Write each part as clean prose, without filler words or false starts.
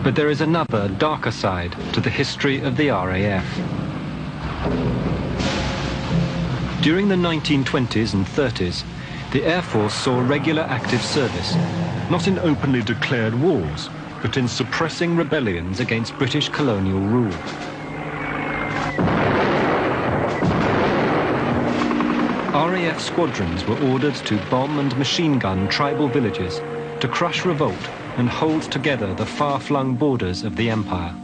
But there is another, darker side to the history of the RAF. During the 1920s and 30s, the Air Force saw regular active service, not in openly declared wars, but in suppressing rebellions against British colonial rule. RAF squadrons were ordered to bomb and machine gun tribal villages to crush revolt and hold together the far-flung borders of the empire.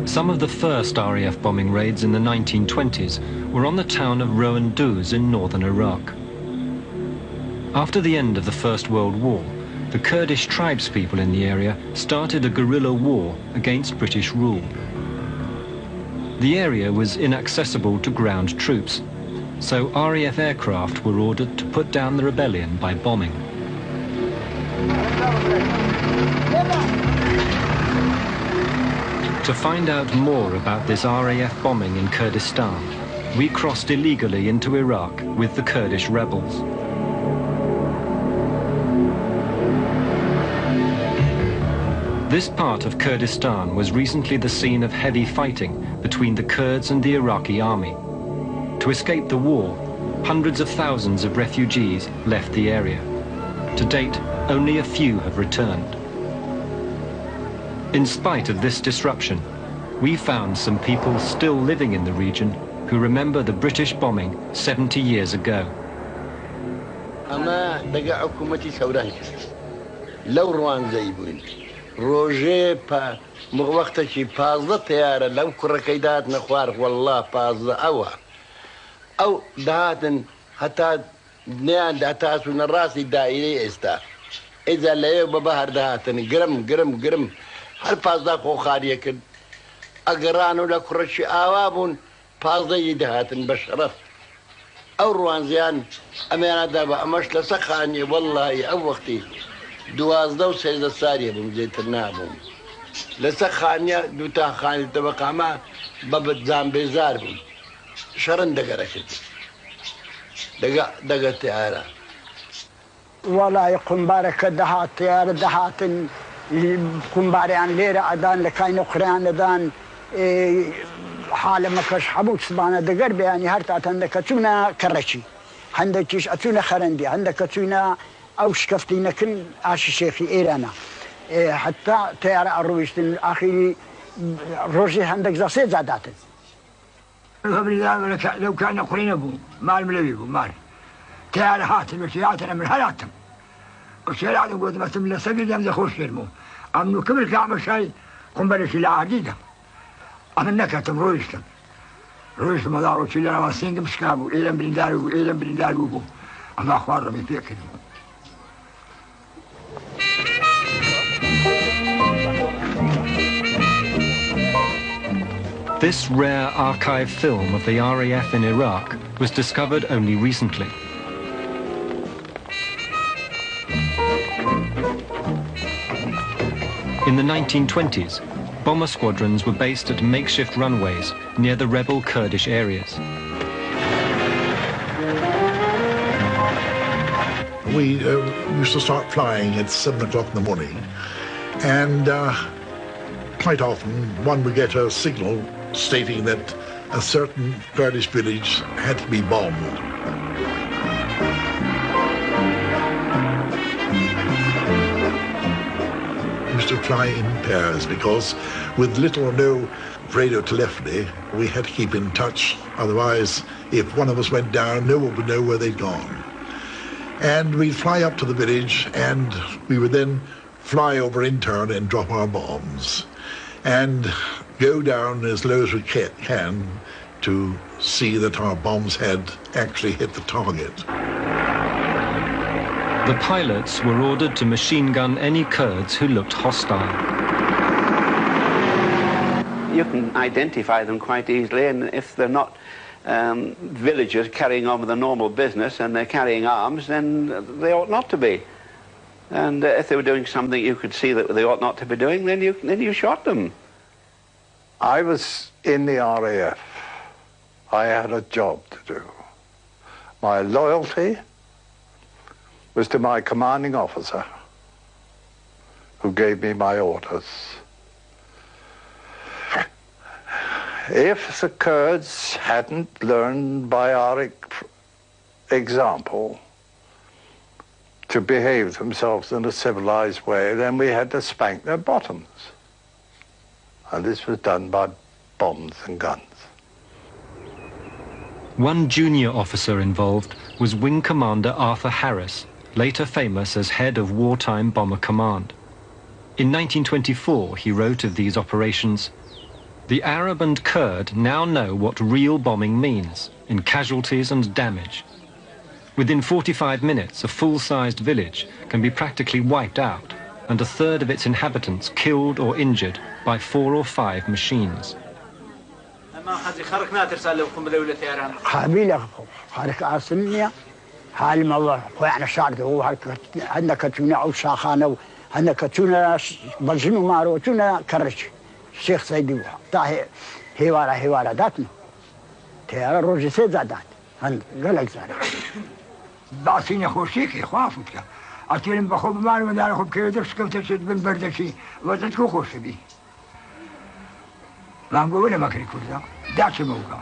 Some of the first RAF bombing raids in the 1920s were on the town of Rowan Duz in northern Iraq. After the end of the First World War, the Kurdish tribespeople in the area started a guerrilla war against British rule. The area was inaccessible to ground troops, so RAF aircraft were ordered to put down the rebellion by bombing. To find out more about this RAF bombing in Kurdistan, we crossed illegally into Iraq with the Kurdish rebels. This part of Kurdistan was recently the scene of heavy fighting between the Kurds and the Iraqi army. To escape the war, hundreds of thousands of refugees left the area. To date, only a few have returned. In spite of this disruption, we found some people still living in the region who remember the British bombing 70 years ago. روژه وقتا چی 15 تیاره لو کرکیدات نخوار والله 15 او دهاتن حتی نیان دهاتاسون راسی دائره استا اذا لیو ببهر دهاتن گرم هر 15 خو خاریه کن اگرانو لکرشی آوابون 15 دهاتن بشرف او روانزیان امیانا دابا امش لسخانی والله او وقتی 12 و 13 ساریه بوم زیترنا بوم لسخانیا دوتا خانی طبقه ما بابت زامبیزار بوم شرن دقرشت دقا تیارا والله قنبارة كدهات تيار دهات قنبارة عن ليرة أدان لكاين أخران أدان حالة مكش حبوت سبانا دقر يعني هرتات عندك أتونا كرشي عندك أتونا خرندي عندك أتونا أو شكفتينا كل عاش شيخي إيرانا حتى تيار الرويشتن الأخيري روجي عندك زاسيت زاداتن لو كان قرين أبو مال ملوي أبو مال تيار هاتم وشيعاتنا من هلاتم وشيعاتنا قلت مثل من السجل يمزي خوش يرمو أمنو كمل كعمل شيء قنبلش إلى عديدة أمنك تمرويشتن رويشتن مدارو شيلنا واسينك مشكابو إيلم بلندارو أما أخبار رمي فيك This rare archive film of the RAF in Iraq was discovered only recently. In the 1920s, bomber squadrons were based at makeshift runways near the rebel Kurdish areas. We used to start flying at 7 o'clock in the morning, and quite often one would get a signal stating that a certain Kurdish village had to be bombed. We used to fly in pairs because with little or no radio telephony, we had to keep in touch. Otherwise, if one of us went down, no one would know where they'd gone. And we'd fly up to the village, and we would then fly over in turn and drop our bombs and go down as low as we can to see that our bombs had actually hit the target. The pilots were ordered to machine gun any Kurds who looked hostile. You can identify them quite easily, and if they're not villagers carrying on with a normal business and they're carrying arms, then they ought not to be. And if they were doing something you could see that they ought not to be doing, then you shot them. I was in the RAF. I had a job to do. My loyalty was to my commanding officer, who gave me my orders. If the Kurds hadn't learned by our example to behave themselves in a civilized way, then we had to spank their bottoms. And this was done by bombs and guns. One junior officer involved was Wing Commander Arthur Harris, later famous as head of Wartime Bomber Command. In 1924, he wrote of these operations, "The Arab and Kurd now know what real bombing means, in casualties and damage. Within 45 minutes, a full-sized village can be practically wiped out, and a third of its inhabitants killed or injured by 4 or 5 machines." الشيخ سيدي طاهي هوارة داتنا تيارة روجي سيزادات هن قلق زاري بعثيني خوشيكي خوافك أتيلم بخوب مالي مدار خوب كيدرس كم تشد بن بردشي وزدكو خوش بي ما نقول ما كري كردا داش موقع.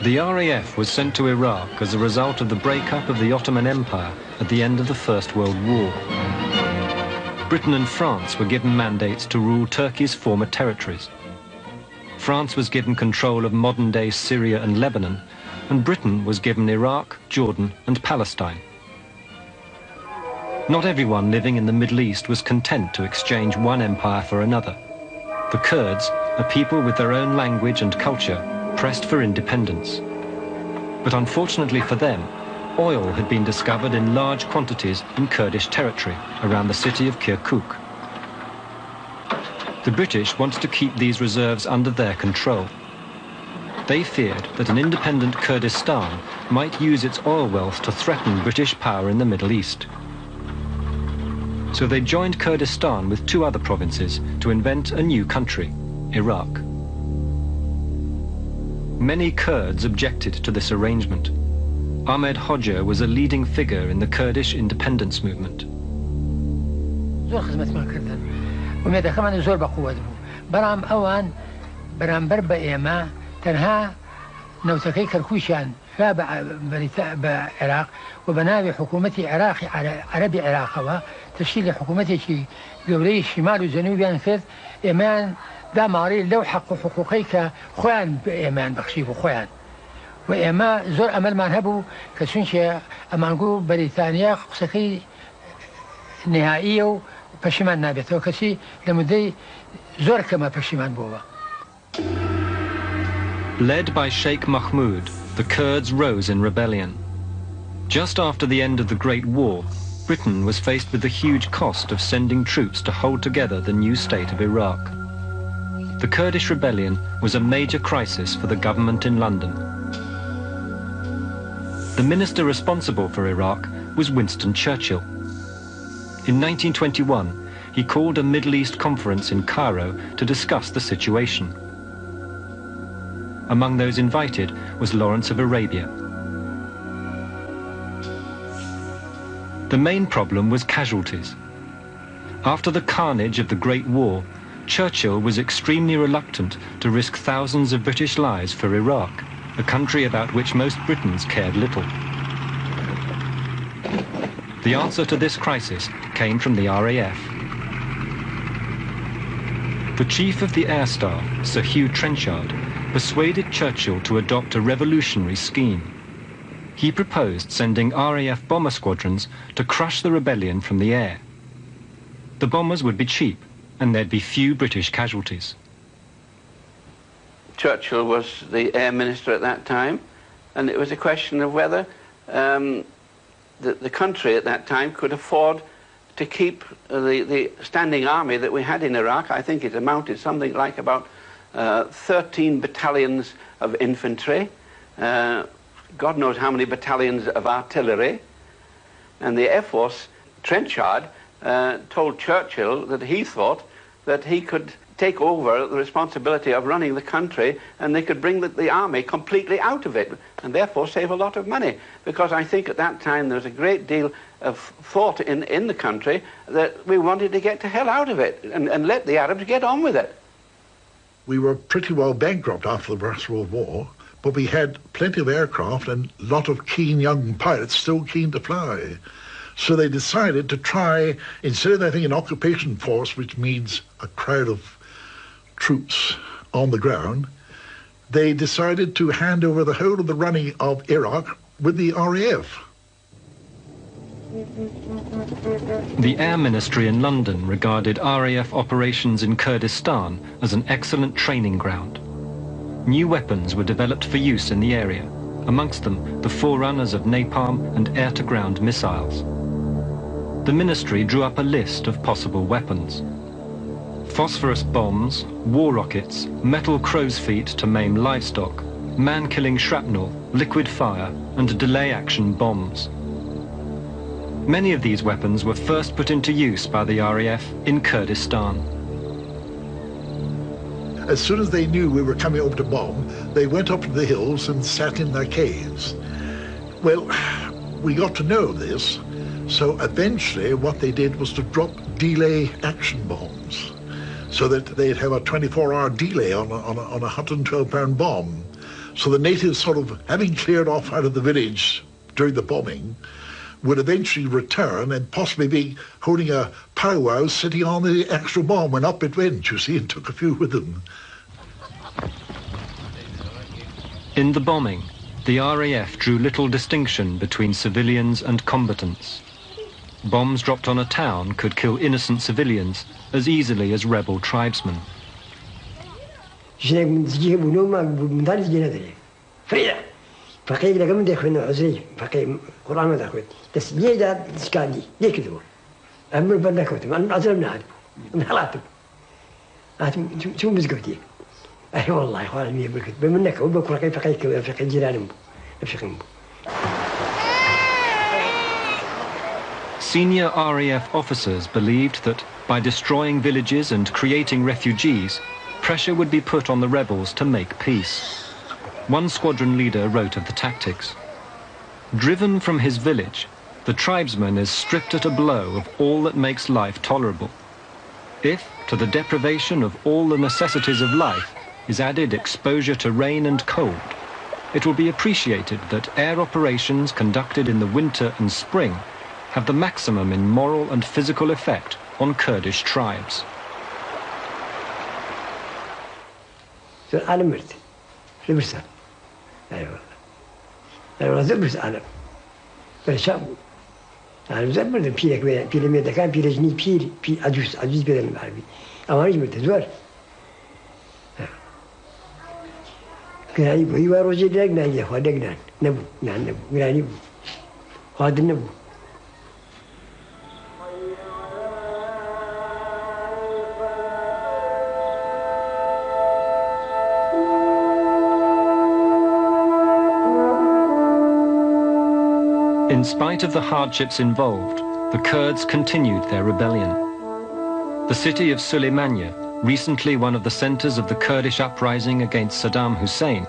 The RAF was sent to Iraq as a result of the breakup of the Ottoman Empire at the end of the First World War. Britain and France were given mandates to rule Turkey's former territories. France was given control of modern-day Syria and Lebanon, and Britain was given Iraq, Jordan and Palestine. Not everyone living in the Middle East was content to exchange one empire for another. The Kurds, a people with their own language and culture, pressed for independence. But unfortunately for them, oil had been discovered in large quantities in Kurdish territory around the city of Kirkuk. The British wanted to keep these reserves under their control. They feared that an independent Kurdistan might use its oil wealth to threaten British power in the Middle East. So they joined Kurdistan with 2 other provinces to invent a new country, Iraq. Many Kurds objected to this arrangement. Ahmed Hoxha was a leading figure in the Kurdish independence movement. زور خدمت ما کردن و میده کمان زور بقوت بو برام اوان برام برب ایما تنها نوتکی کرکوشان فابع بعراق وبنابي حكومتي عراقي عربي عراقوا تشكيل حكومتي شي قبلي شمال وجنوب ينفذ ايمان دا ماري لو حق حقوقيك خوان بايمان بخشيف خوان وايما زور امل ما هبو كسنشي امانغو بريطانيا قسكي نهائيه وبشمان نابته وكسي لمدي زور كما بشمان بوا. Led by Sheikh Mahmud, the Kurds rose in rebellion. Just after the end of the Great War, Britain was faced with the huge cost of sending troops to hold together the new state of Iraq. The Kurdish rebellion was a major crisis for the government in London. The minister responsible for Iraq was Winston Churchill. In 1921, he called a Middle East conference in Cairo to discuss the situation. Among those invited was Lawrence of Arabia. The main problem was casualties. After the carnage of the Great War, Churchill was extremely reluctant to risk thousands of British lives for Iraq, a country about which most Britons cared little. The answer to this crisis came from the RAF. The chief of the Air Staff, Sir Hugh Trenchard, persuaded Churchill to adopt a revolutionary scheme. He proposed sending RAF bomber squadrons to crush the rebellion from the air. The bombers would be cheap, and there'd be few British casualties. Churchill was the air minister at that time, and it was a question of whether the country at that time could afford to keep the standing army that we had in Iraq. I think it amounted something like about 13 battalions of infantry, God knows how many battalions of artillery, and the Air Force, Trenchard, told Churchill that he thought that he could take over the responsibility of running the country and they could bring the army completely out of it and therefore save a lot of money. Because I think at that time there was a great deal of thought in the country that we wanted to get to hell out of it and let the Arabs get on with it. We were pretty well bankrupt after the First World War, but we had plenty of aircraft and a lot of keen young pilots still keen to fly. So they decided to try, instead of having an occupation force, which means a crowd of troops on the ground, they decided to hand over the whole of the running of Iraq with the RAF. The Air Ministry in London regarded RAF operations in Kurdistan as an excellent training ground. New weapons were developed for use in the area, amongst them the forerunners of napalm and air-to-ground missiles. The ministry drew up a list of possible weapons: phosphorus bombs, war rockets, metal crow's feet to maim livestock, man-killing shrapnel, liquid fire, and delay-action bombs. Many of these weapons were first put into use by the RAF in Kurdistan. As soon as they knew we were coming over to bomb, they went up to the hills and sat in their caves. Well, we got to know this, so eventually what they did was to drop delay action bombs, so that they'd have a 24-hour delay on a 112-pound bomb. So the natives, sort of having cleared off out of the village during the bombing, would eventually return and possibly be holding a powwow sitting on the actual bomb when up it went, you see, and took a few with them. In the bombing, the RAF drew little distinction between civilians and combatants. Bombs dropped on a town could kill innocent civilians as easily as rebel tribesmen. فقير لكم دخلنا عزري فقير قرآن ما دخلت تسبيح ده سكاني ليه كذا أمر بدنا كوتم أنا عزرنا هذا من حلاتهم هاتم شو مزقتي أي والله خالد مية بركت بمنك وبكرة كيف فقير فقير جيرانهم بفقيهم. Senior RAF officers believed that by destroying villages and creating refugees, pressure would be put on the rebels to make peace. One squadron leader wrote of the tactics. Driven from his village, the tribesman is stripped at a blow of all that makes life tolerable. If, to the deprivation of all the necessities of life, is added exposure to rain and cold, it will be appreciated that air operations conducted in the winter and spring have the maximum in moral and physical effect on Kurdish tribes. لبرسان أيوة أنا زبرس أنا برشام أنا زبرت بيرك بيرميدا كان بيرجني بي أجوز بيرم العربي أما رجع متزور كناني بو هو روجي دقنا يا هو دقنا نبو يعني نبو كناني بو هذا النبو. In spite of the hardships involved, the Kurds continued their rebellion. The city of Suleymaniye, recently one of the centers of the Kurdish uprising against Saddam Hussein,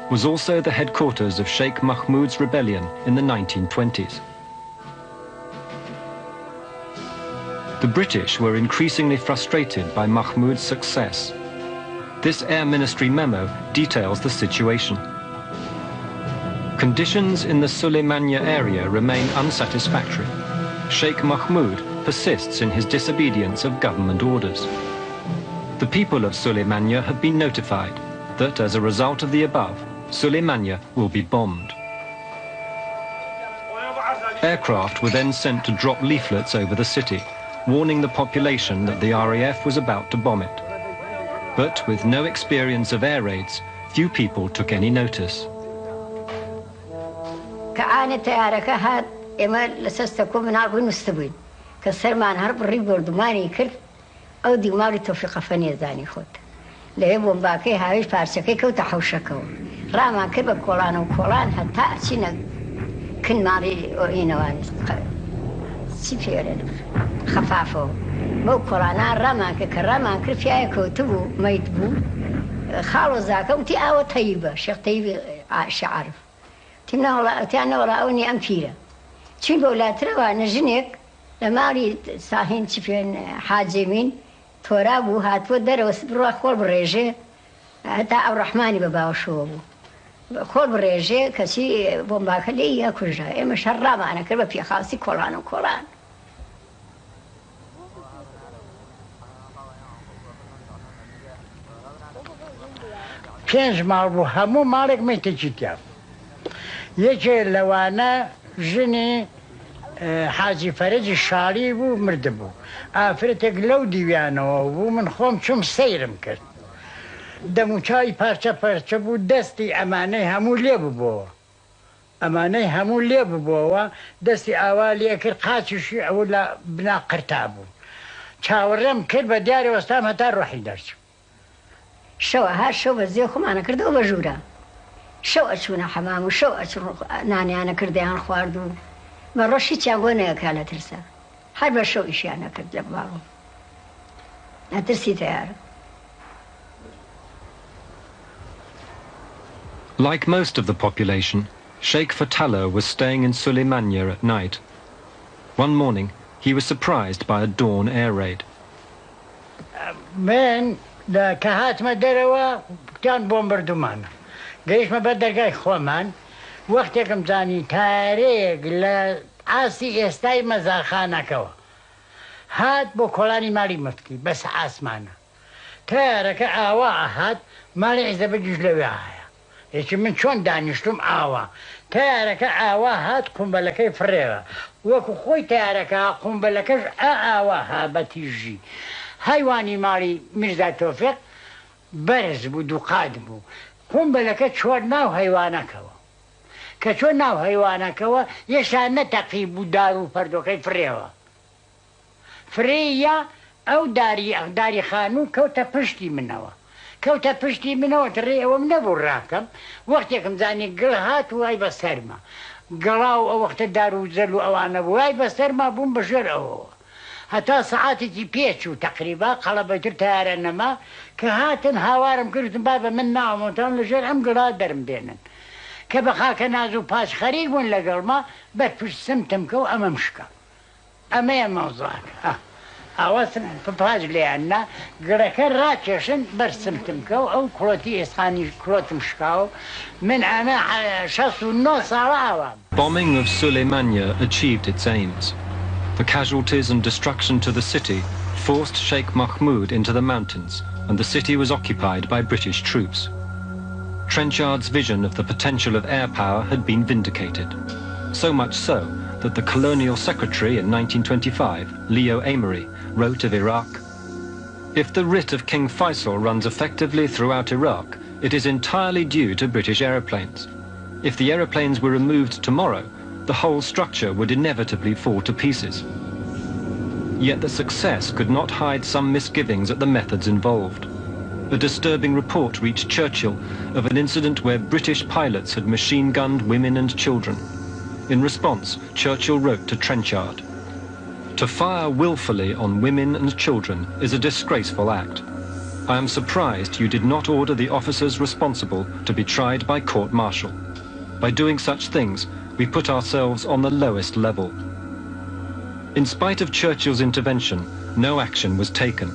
was also the headquarters of Sheikh Mahmud's rebellion in the 1920s. The British were increasingly frustrated by Mahmud's success. This Air Ministry memo details the situation. Conditions in the Suleymaniye area remain unsatisfactory. Sheikh Mahmud persists in his disobedience of government orders. The people of Suleymaniye have been notified that as a result of the above, Suleymaniye will be bombed. Aircraft were then sent to drop leaflets over the city, warning the population that the RAF was about to bomb it. But with no experience of air raids, few people took any notice. كأنا تيارك هاد إما لسستكون من عرب المستبين كسر ما نهرب الريب وردماني كل أو دماغي توفيق فني زاني خود لهيبون باكي هايش بارسكي كو تحوشكو راما كبا كولان وكولان حتى أتينا كن ماري وإنوان سيفيرن خفافو بو كولانا راما كراما كرفيا كتبو ما يتبو خالو زاكا وتي آوة طيبة شيخ طيب عارف تينا ولا أوني أمفيرة چون بولات روا نجنك لما أريد صاحين تفين حاجمين تورابو هاتو دروس بروا خول بريجي حتى الرحمن بابا وشوبو خول بريجي كسي بومباك لي ياكل جا إما شرابا أنا كربا في خاصي كولان وكولان پێنج ماڵ بوو هەموو ماڵێک مەیتەجیتیا یەکێ لەوانە ژنی حاجی فەرەجی شاڵی بوو مردبوو ئافرەتێک لەو دیویانەوە بوو من خۆم چوم سەیرم کرد دەموچاوی پارچە پەرچە بوو دەستی ئەمانەی هەموو لێ ببووەوە ئەمانەی هەموو لێ ببووەوە دەستی ئاوا لێ کرد قاچیشی ئەوە لە بنا قرتا بوو چاوەڕێم کرد بە دیارە وەستام هەتا ڕۆحی دەرچوو شەوە هەر شەو بە زێ خۆمانە کردەوە بە ژوورە شەو ئەچوونە حەمام و شەو ئەچوون نانیانە کردیان خوارد و بە ڕۆژی چیان بۆ نەیەکا لە ترسە هەر بە شەو ئیشیان نەکرد لە باوە نەترسی تەیارە. Like most of the population, Sheikh Fatala was staying in Suleymania at night. One morning, he was surprised by a dawn air raid. من کە هاتمە دەرەوە کتیان بۆمبەردومانە گەیشتمە بە دەرگای خۆمان وەختێکم زانی تارێک لە ئاسی ئێستای مەزاخانەکەوە هات بۆ کۆڵانی ماڵی مفتی بەس ئاسمانە تارەکە ئاوا ئەهات ماڵی عیزەبەجیش لەوێ هەیە هیچی من چۆن دانیشتم ئاوا تارەکە ئاوا هات قومبەلەکەی فڕێوە وەکو خۆی تارەکە قومبەلەکەش ئاوا ها بە تیژی هەیوانی ماڵی میرزا تۆفیق بەرز بوو دووقات بوو قومبەلەکە چۆر ناو هەیوانەکەوە کە چۆر ناو هەیوانەکەوە یەشان نەتەقی بوو دار و پەردۆکەی فرێوە فرێیە ئەو داری خانوو کەوتە پشتی منەوە کەوتە پشتی منەوە ڕێ ئەوەم نەبوو ڕاکەم وەختێکم زانی گڵ هات وای بە سەرما گەڵاو ئەو وەختە دار و زەل و ئەوانە بوو وای بە سەرما بووم بەژێر ئەوەوە هەتا سەعاتێکی پێچ و تەقریبا قەڵەبەتر تارە نەما کە هاتن هاوارم کردم با بە من ناومەتان لەژێر ئەم گڵا دەرم بێنن کە بە خاکە ناز و پاش خەریک بوون لەگەڵما بەرپشت سمتم کە و ئەمەم شکە ئەمەیە مەوزوعەکە ئاوا پاش لێیاننا گڵەکە ڕاکێشن بەرسمتم کە و ئەو کوڵەتی ئێسخانی کوڵەتم شکاوە من ئەمە 69 ساڵە ئاوام. Bombing of Suleymania achieved its aims. The casualties and destruction to the city forced Sheikh Mahmud into the mountains, and the city was occupied by British troops. Trenchard's vision of the potential of air power had been vindicated, so much so that the colonial secretary in 1925, Leo Amery, wrote of Iraq, "If the writ of King Faisal runs effectively throughout Iraq, it is entirely due to British aeroplanes. If the aeroplanes were removed tomorrow, the whole structure would inevitably fall to pieces." Yet the success could not hide some misgivings at the methods involved. A disturbing report reached Churchill of an incident where British pilots had machine-gunned women and children. In response, Churchill wrote to Trenchard, "To fire willfully on women and children is a disgraceful act. I am surprised you did not order the officers responsible to be tried by court-martial. By doing such things, we put ourselves on the lowest level." In spite of Churchill's intervention, no action was taken.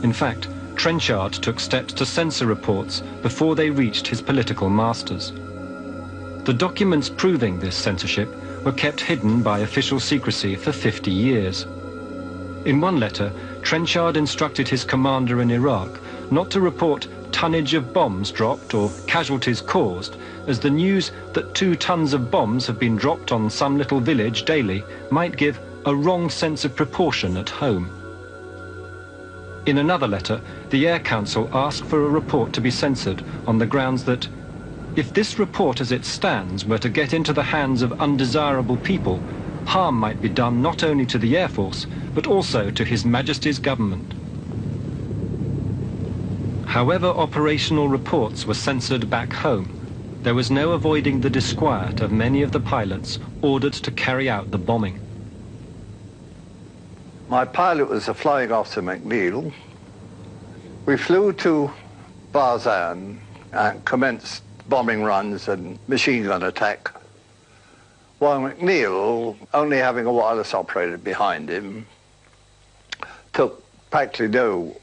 In fact, Trenchard took steps to censor reports before they reached his political masters. The documents proving this censorship were kept hidden by official secrecy for 50 years. In one letter, Trenchard instructed his commander in Iraq not to report tonnage of bombs dropped or casualties caused, as the news that 2 tons of bombs have been dropped on some little village daily might give a wrong sense of proportion at home. In another letter, the Air Council asked for a report to be censored on the grounds that if this report as it stands were to get into the hands of undesirable people, harm might be done not only to the Air Force, but also to His Majesty's government. However operational reports were censored back home, there was no avoiding the disquiet of many of the pilots ordered to carry out the bombing. My pilot was a flying officer, McNeil. We flew to Barzan and commenced bombing runs and machine gun attack, while McNeil, only having a wireless operator behind him, took practically no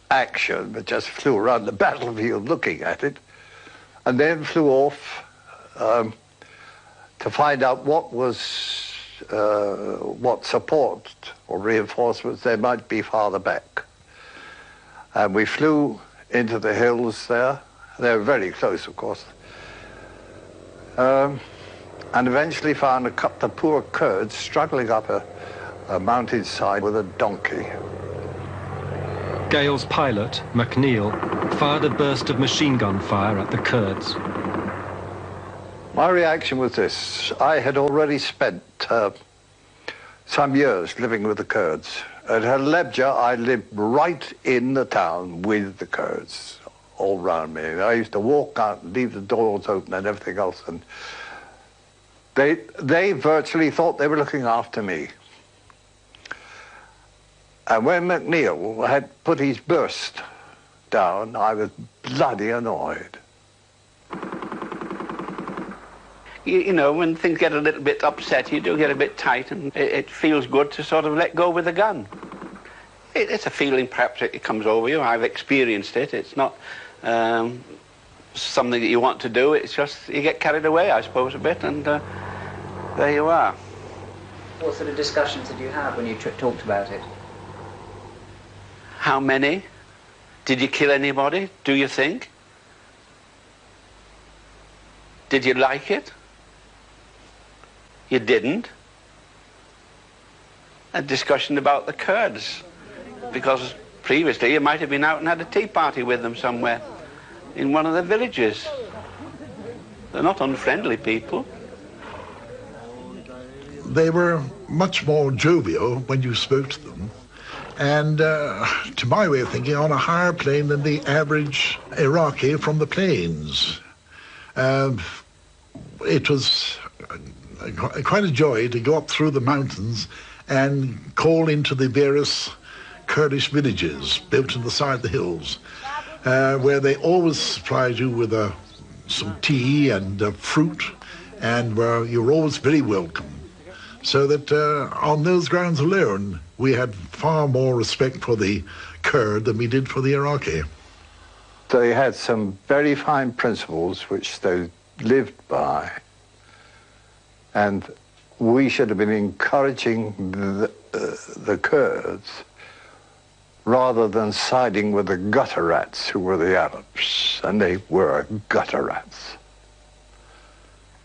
action, but just flew around the battlefield looking at it, and then flew off to find out what support or reinforcements there might be farther back. And we flew into the hills there. They were very close, of course. And eventually found a couple of poor Kurds struggling up a mountainside with a donkey. Gale's pilot, McNeil, fired a burst of machine gun fire at the Kurds. My reaction was this. I had already spent some years living with the Kurds. At Halabja, I lived right in the town with the Kurds all around me. I used to walk out and leave the doors open and everything else, and they virtually thought they were looking after me. And when McNeil had put his burst down, I was bloody annoyed. You know, when things get a little bit upset, you do get a bit tight, and it feels good to sort of let go with the gun. It's a feeling, perhaps it comes over you. I've experienced it. It's not something that you want to do. It's just you get carried away, I suppose, a bit, and there you are. What sort of discussions did you have when you talked about it? How many? Did you kill anybody, do you think? Did you like it? You didn't. A discussion about the Kurds, because previously you might have been out and had a tea party with them somewhere in one of the villages. They're not unfriendly people. They were much more jovial when you spoke to them, and to my way of thinking, on a higher plane than the average Iraqi from the plains. It was quite a joy to go up through the mountains and call into the various Kurdish villages built in the side of the hills, where they always supplied you with some tea and fruit, and where you were always very welcome. So that on those grounds alone, we had far more respect for the Kurd than we did for the Iraqi. They had some very fine principles which they lived by, and we should have been encouraging the Kurds rather than siding with the gutter rats who were the Arabs, and they were gutter rats.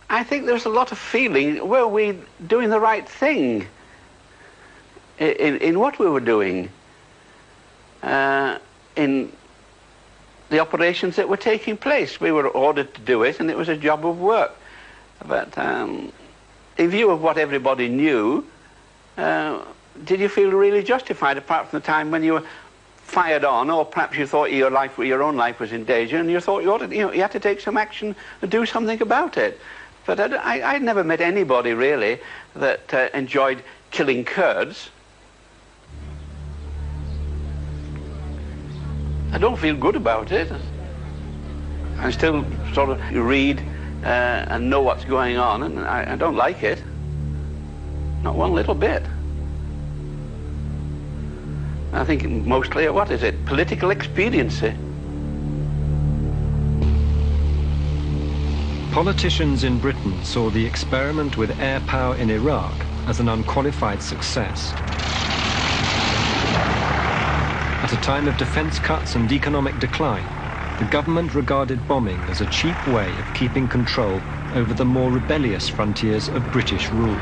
I think there's a lot of feeling, were we doing the right thing in what we were doing, in the operations that were taking place. We were ordered to do it, and it was a job of work. But in view of what everybody knew, did you feel really justified, apart from the time when you were fired on, or perhaps you thought your own life was in danger, and you thought you had to take some action and do something about it? But I'd never met anybody, really, that enjoyed killing Kurds. I don't feel good about it. I still sort of read and know what's going on, and I don't like it. Not one little bit. I think mostly, what is it, political expediency. Politicians in Britain saw the experiment with air power in Iraq as an unqualified success. At a time of defense cuts and economic decline, the government regarded bombing as a cheap way of keeping control over the more rebellious frontiers of British rule.